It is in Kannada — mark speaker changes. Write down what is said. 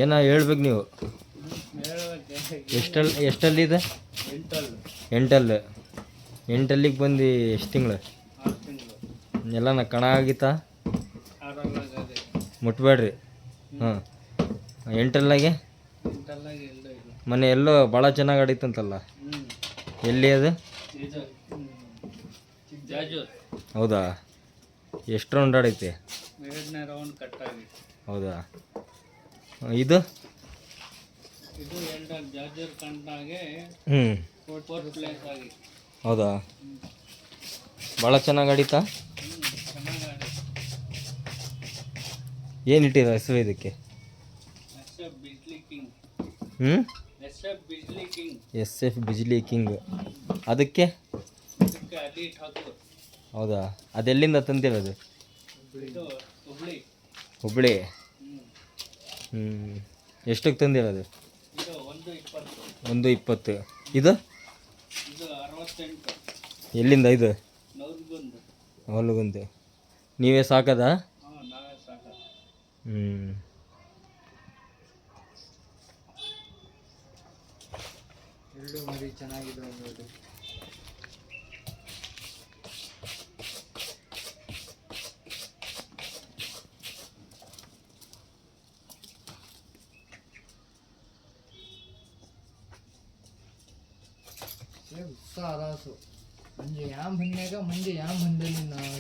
Speaker 1: ಏನೋ ಹೇಳ್ಬೇಕು ನೀವು. ಎಷ್ಟಲ್ಲಿದೆ? ಎಂಟಲ್ಲಿಗೆ ಬಂದು ಎಷ್ಟು ತಿಂಗಳು? ಎಲ್ಲನ ಕಣ ಆಗಿತ್ತಾ? ಮುಟ್ಬೇಡ್ರಿ. ಹಾಂ, ಎಂಟಲ್ಲಾಗೆ ಮನೆ ಎಲ್ಲೋ ಭಾಳ ಚೆನ್ನಾಗಿ ಆಡಿತ್ತಂತಲ್ಲ, ಎಲ್ಲಿ ಅದು? ಹೌದಾ, ಎಷ್ಟು ರೌಂಡ್ ಆಡೈತೆ? ಹೌದಾ, ಇದು ಹೌದಾ, ಭಾಳ ಚೆನ್ನಾಗಿ ಆಡಿತಾ? ಏನು ಇಟ್ಟಿರ ಹೆಸರು ಇದಕ್ಕೆ? S F Bijli king. ಅದಕ್ಕೆ? ಹೌದಾ, ಅದೆಲ್ಲಿಂದ ತಂದಿರೋದು? ಹುಬ್ಳಿ. ಎಷ್ಟಕ್ಕೆ ತಂದಿರೋದು? 120. ಇದು ಎಲ್ಲಿಂದ? ಇದು ಹೊಲಗುಂದೆ. ನೀವೇ ಸಾಕದಾ?
Speaker 2: ಎರಡು ಮರಿ ಚೆನ್ನಾಗಿದೆ ನೋಡಿ. उत्साह रासो म्हणजे या म्हणणे का म्हणजे या म्हणलेली नाव